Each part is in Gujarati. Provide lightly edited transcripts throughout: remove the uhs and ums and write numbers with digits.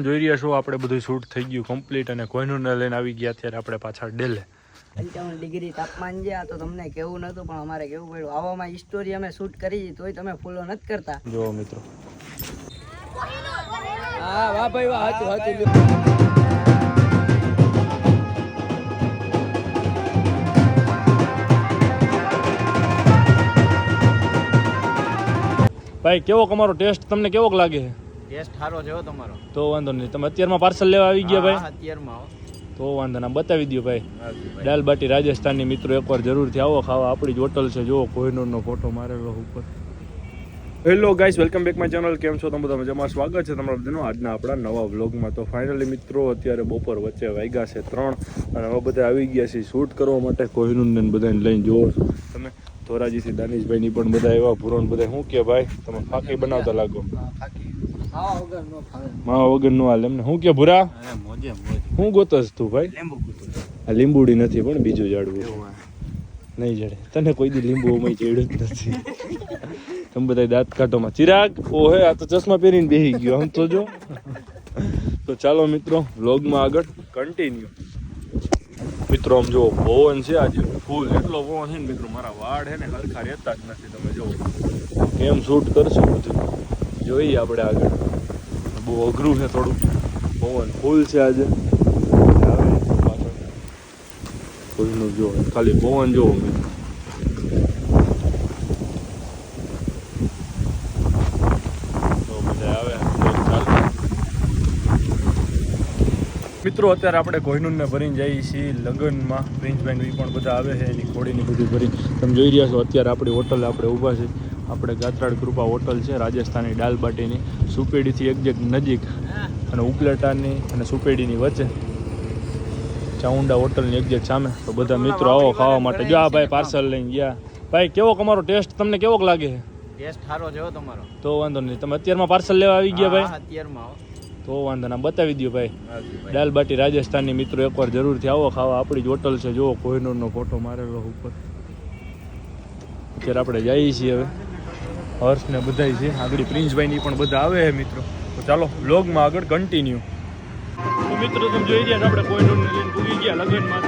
જોઈ રહ્યા છો આપણે બધું શૂટ થઈ ગયું કમ્પ્લીટ અને કોઈનું લઈને આવી ગયા ત્યારે આપણે પાછા ડેલે 55 ડિગ્રી તાપમાન છે. આ તો તમને કેવું નતું પણ અમારે કેવું પડ્યું. આવામાં સ્ટોરી અમે શૂટ કરી તોય તમે ફોલો નથી કરતા. જો મિત્રો હા વાહ ભાઈ વાહ હતું ભાઈ કેવો અમારો ટેસ્ટ તમને કેવો લાગે છે? ટેસ્ટ સારો છે તમારો. તો વાંધો નહીં. તમે અત્યારમાં પાર્સલ લેવા આવી ગયા ભાઈ? અત્યારમાં તો વાંધો ના બતાવી દો ભાઈ. દાલ બાટી રાજસ્થાનની મિત્રો એકવાર જરૂરથી આવો ખાવા. આપણી જ હોટલ છે. જો કોહિનૂરનો ફોટો મારેલો ઉપર. Hello guys, welcome back my channel. કેમ છો તમે બધા મજામાં? સ્વાગત છે તમારા બધાનું આજના આપણા નવા વ્લોગમાં. તો ફાઇનલી મિત્રો અત્યારે બપોર વચ્ચે વાગ્યા છે 3 અને હવે બધા આવી ગયા છે શૂટ કરવા માટે. કોહિનૂરને બધાને લઈને જોવો તમે. ધોરાજીથી દાનિશભાઈની પણ બધા એવા ભૂરોન બધા. શું કે ભાઈ તમે ફાકી બનાવતા લાગો? માવા વગર નો હાલ એમને. શું કે ભૂરા શું ગોતસ તું ભાઈ? આ લીંબુડી નથી પણ બીજું ઝાડવું નહીં જડે તને. કોઈ દી લીંબુ ચડ્યું જ નથી. તમે બધા દાંત કાઢોમાં. ચિરાગ ઓહે આ તો ચશ્મા પહેરીને બેસી ગયો આમ તો જો. તો ચાલો મિત્રો વ્લોગમાં આગળ કન્ટિન્યુ. મિત્રો આમ જુઓ પવન છે આજે ફૂલ. એટલો પવન છે ને મિત્રો મારા વાળ છે ને હરખા રહેતા જ નથી. તમે જુઓ કેમ શૂટ કરશું બધું જોઈએ આપણે આગળ. બહુ અઘરું છે થોડું. પવન ફૂલ છે આજે. આવે પાછળ ફૂલનું જો ખાલી પવન જોવો મિત્રો. મિત્રો અત્યારે આપણે કોહિનૂરને ભરીને જઈએ છીએ લગ્નમાં. પ્રિન્સભાઈ પણ બધા આવે છે એની ઘોડીની બધું ભરી. તમે જોઈ રહ્યા છો અત્યારે આપણી હોટલ આપણે ઊભા છે. આપણે ગાત્રાળ કૃપા હોટલ છે રાજસ્થાની દાલ બાટીની. સુપેડીથી એકજેક નજીક અને ઉપલેટાની અને સુપેડીની વચ્ચે. ચાઉંડા હોટલની એકજેક સામે. તો બધા મિત્રો આવો ખાવા માટે. જો આ ભાઈ પાર્સલ લઈને ગયા. ભાઈ કેવો અમારો ટેસ્ટ તમને કેવો લાગે છે? ટેસ્ટ સારો છે તમારો. તો વાંધો નહીં. તમે અત્યારમાં પાર્સલ લેવા આવી ગયા ભાઈ? અત્યારમાં તો વાંધો ના બતાવી દો ભાઈ. દાલ બાટી રાજસ્થાનની મિત્રો એકવાર જરૂરથી આવો ખાવા. આપણી જ હોટલ છે. જુઓ કોહિનૂરનો ફોટો મારેલો ઉપર. અત્યારે આપણે જઈએ છીએ હવે. હર્ષને બધા છે આગળ. પ્રિન્સભાઈની પણ બધા આવે છે મિત્રો. તો ચાલો વ્લોગમાં આગળ કન્ટિન્યુ. તો મિત્રો તમે જોઈ રહ્યા છો આપણે કોહિનૂરને લઈને પૂરી ગયા લગ્નમાં.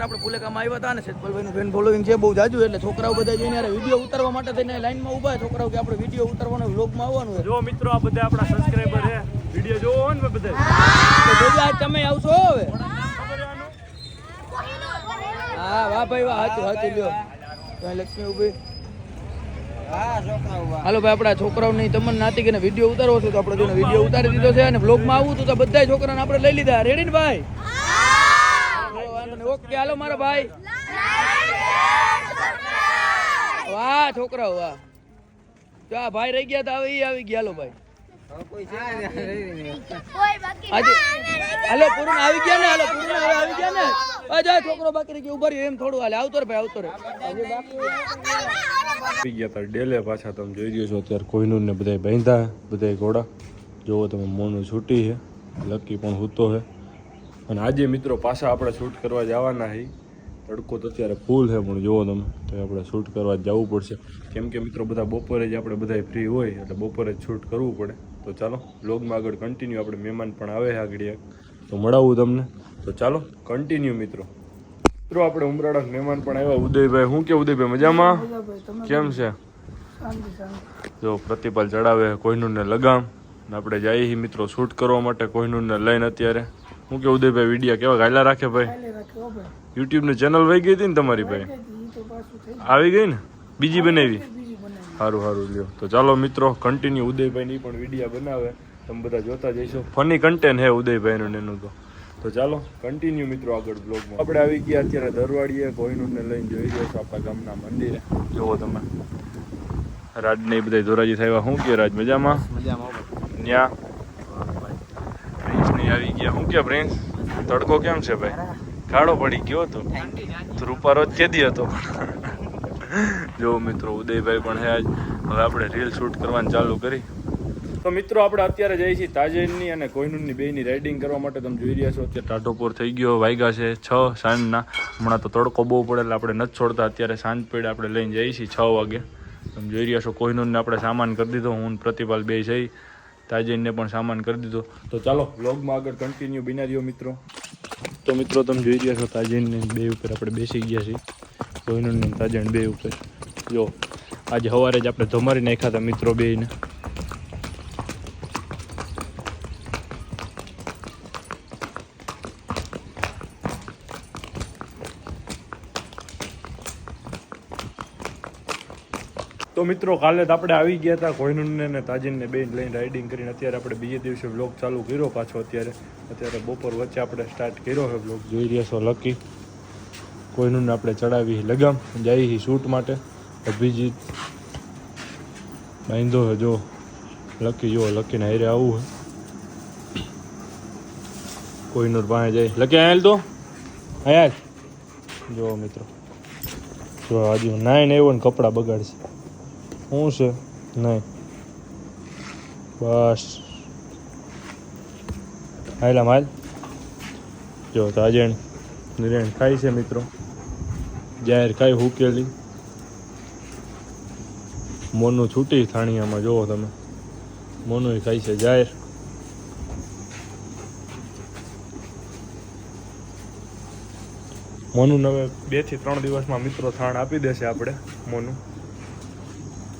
આપણે પુલેકામાં આવ્યા હતા ને સેજપાલભાઈનું ફેન ફોલોઈંગ છે બહુ જાજુ. એટલે છોકરાઓ બધા જોઈને યાર વિડીયો ઉતારવા માટે થઈને લાઈનમાં ઊભા. છોકરાઓ કે આપણે વિડીયો ઉતારવાનો વ્લોગમાં આવવાનું છે. જો મિત્રો આ બધા આપણા સબસ્ક્રાઇબર છે. વિડીયો જોવો ને બધા. તો જોજો આજ તમે આવશો હવે. હા વાહ ભાઈ વાહ હતું લ્યો. તો લક્ષ્મી ઉભી. હાલો ભાઈ આપણા છોકરાઓ નહીં તમને નાતી કે વિડીયો ઉતારવો છે તો આપણે જોઈને વિડીયો ઉતારી દીધો છે અને વ્લોગમાં આવવું તો બધા છોકરાને આપણે લઈ લીધા. રેડી ને ભાઈ? ઓકે હાલો મારા ભાઈ. વાહ છોકરાઓ વાહ. જો આ ભાઈ રહી ગયા હતા હવે ઈ આવી ગયા. હાલો ભાઈ હાલો પૂર્ણ આવી ગયા ને. હાલો પૂર્ણ હવે આવી ગયા ને. અજા છોકરો બાકી રહી ગયો. ઉભા રહ્યો એમ થોડું હાલે. આવતો રે ભાઈ આવતો રે. આવી ગયા હતા ડેલે પાછા. તમે જોઈ રહ્યો છો અત્યારે કોહિનૂરને બધા બાંધ્યા. બધા ઘોડા જોવો તમે. મોનું છૂટી છે. લકી પણ હૂતો છે. અને આજે મિત્રો પાછા આપણે શૂટ કરવા જવાના છે. તડકો તો અત્યારે ફૂલ છે પણ જુઓ તમે તો આપણે શૂટ કરવા જવું પડશે. કેમ કે મિત્રો બધા બપોરે જ આપણે બધા ફ્રી હોય એટલે બપોરે જ શૂટ કરવું પડે. તો ચાલો વ્લોગમાં આગળ કન્ટિન્યુ. આપણે મહેમાન પણ આવે છે આગળ એક, તો મળાવું તમને. તો ચાલો કન્ટિન્યુ મિત્રો. મિત્રો આપણે ઉમરાળા મહેમાન પણ આવ્યા. ઉદયભાઈ, શું કે ઉદયભાઈ મજામાં? કેમ છે? જો પ્રતિપાલ ચડાવે કોહિનૂરને લગામ ને આપણે જઈએ છીએ મિત્રો શૂટ કરવા માટે કોહિનૂરને લઈને. અત્યારે શું કે ઉદયભાઈ વિડીયા કેવા ગાયલા રાખે ભાઈ? યુટ્યુબની ચેનલ વહી ગઈ હતી ને તમારી ભાઈ? આવી ગઈ ને? બીજી બનાવી? સારું સારું લ્યો. તો ચાલો મિત્રો કન્ટિન્યુ. ઉદયભાઈની પણ વિડીયા બનાવે, તમે બધા જોતા જઈશો. ફની કન્ટેન્ટ હે ઉદયભાઈનું એનું તો ચાલો કન્ટિન્યુ મિત્રો આગળ બ્લોગમાં. આપણે આવી ગયા અત્યારે દરવાડીએ કોહિનૂરને લઈને જોઈ રહ્યા છો આપણા ગામના મંદિરે. જુઓ તમે રાજને બધા ધોરાજી થયા. શું કે રાજ મજામાં? ન્યા પ્રિન્સની આવી ગયા. શું કે પ્રિન્સ તડકો કેમ છે ભાઈ? કાળો પડી ગયો હતો તો રૂપારો જ કેદી હતો. જો મિત્રો ઉદયભાઈ પણ છે આજ. હવે આપણે રીલ શૂટ કરવાનું ચાલુ કરી. તો મિત્રો આપણે અત્યારે જઈએ છીએ તાજેનની અને કોહિનૂરની બેયની રાઇડિંગ કરવા માટે. તમે જોઈ રહ્યા છો અત્યારે ટાઢોપોર થઈ ગયો, વાગ્યા છે 6 સાંજના. હમણાં તો તડકો બહુ પડે એટલે આપણે નથી છોડતા. અત્યારે સાંજ પડે આપણે લઈને જઈએ છીએ 6 વાગે. તમે જોઈ રહ્યા છો કોહિનૂરને આપણે સામાન કરી દીધો. હું પ્રતિપાલ બે જઈ તાજેનને પણ સામાન કરી દીધો. તો ચાલો વ્લોગમાં આગળ કન્ટિન્યુ બિના રહ્યો મિત્રો. તો મિત્રો તમે જોઈ રહ્યા છો તાજેનને બે ઉપર આપણે બેસી ગયા છીએ. કોહિનૂરને તાજેન બે ઉપર. જો આજે સવારે જ આપણે ધમારી નાખ્યા હતા મિત્રો બેયને. તો મિત્રો કાલે તો આપણે આવી ગયા હતા કોહિનૂરને ને તાજેનને બે લઈને રાઇડિંગ કરીને. અત્યારે આપણે બીજે દિવસે બ્લોગ ચાલુ કર્યો પાછો. અત્યારે બપોર વચ્ચે આપણે સ્ટાર્ટ કર્યો છે બ્લોગ. જોઈ રહ્યા છો લકી કોહિનૂરને આપણે ચડાવી લગામ જઈએ શૂટ માટે. અભિજીત બાંધો છે જો લકી. જો લકીને હારે આવું છે કોહિનૂર પાસે જાય. લકી આયેલ તો આયા જો મિત્રો. જો હજુ નાઈ ને આવ્યો ને કપડાં બગાડશે. શું છે? નહીં બસ હાયલા માલ. જો તાજેણ નિરેણ ખાય છે મિત્રો. જાહેર ખાઈ હુકેલી. મોનું છૂટી થાણિયામાં જોવો તમે. મોનું ખાય છે જાહેર. મોનું હવે 2 થી 3 દિવસમાં મિત્રો થાણ આપી દેશે આપણે મોનું.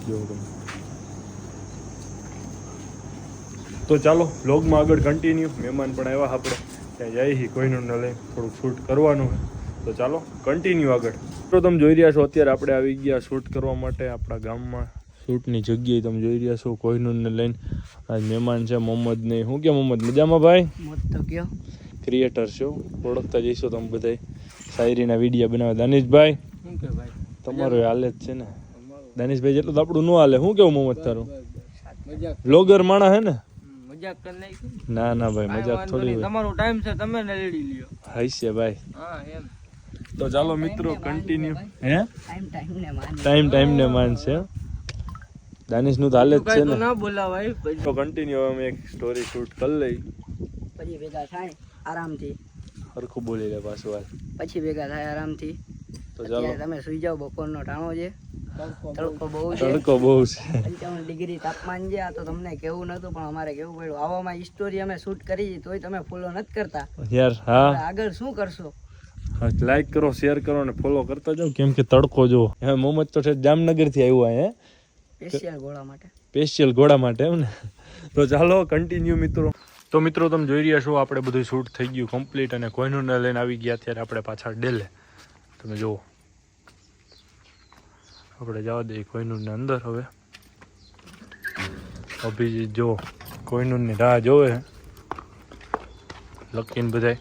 જો તમે. તો ચાલો વ્લોગમાં આગળ કન્ટિન્યુ. મહેમાન પણ આવ્યા આપણે ત્યાં જઈએ છીએ કોહિનૂરને લઈને થોડુંક શૂટ કરવાનું છે. તો ચાલો કન્ટિન્યુ આગળ. તો તમે જોઈ રહ્યા છો અત્યારે આપણે આવી ગયા શૂટ કરવા માટે આપણા ગામમાં. શૂટની જગ્યાએ તમે જોઈ રહ્યા છો કોહિનૂરને લઈને. આજ મહેમાન છે મોહમ્મદ ને. શું કે મોહમ્મદ મજામાં ભાઈ? ક્રિએટર છો, ઓળખતા જઈશો તમે બધા. શાયરીના વિડીયો બનાવે. દાનિશભાઈ તમારો હાલે જ છે ને? દાનિશભાઈ જેટલું તો આપણું ન હાલે. શું કેવું મોહમ્મદ તારું? બ્લોગર માણા હે ને? ના ના ભાઈ મજાક થોડી. તમારો ટાઈમ છે, તમે ને રેડી લ્યો. હાઈશે ભાઈ. હા એમ. તો ચાલો મિત્રો કન્ટિન્યુ. હે ટાઈમ ને માનશે. દાનિશ નું તો હાલે જ છે ને? ના બોલાવાય. તો કન્ટિન્યુ અમે એક સ્ટોરી શૂટ કરી લઈ. પછી ભેગા થાય આરામથી. હરખું બોલી લે પાછું વાત. પછી ભેગા થાય આરામથી. તો ચાલો તમે સુઈ જાઓ. બપોરનો ટાણો છે. તડકો બહુ છે. તડકો બહુ છે. 55 ડિગ્રી તાપમાન છે. આ તો તમને કેવું નતું પણ અમારે કેવું પડ્યું. આવામાં સ્ટોરી અમે શૂટ કરી તોય તમે ફોલો નથી કરતા યાર. હા આગળ શું કરશો? લાઈક કરો, શેર કરો અને ફોલો કરતા જાઓ. કેમ કે તડકો જો હે. મોહમ્મદ તો છે જામનગર થી આવ્યો હે સ્પેશિયલ ઘોડા માટે. સ્પેશિયલ ઘોડા માટે એમ ને. તો ચાલો કન્ટિન્યુ મિત્રો. તો મિત્રો તમે જોઈ રહ્યા છો આપણે બધું શૂટ થઈ ગયું કમ્પ્લીટ અને કોહિનૂરને લઈને આવી ગયા. અત્યારે આપણે પાછળ ડેલે. તમે જુઓ આપણે જવા દઈએ કોહિનૂરને અંદર. હવે અભિજીત જો કોહિનૂરની રાહ જોવે. લકીને બધાય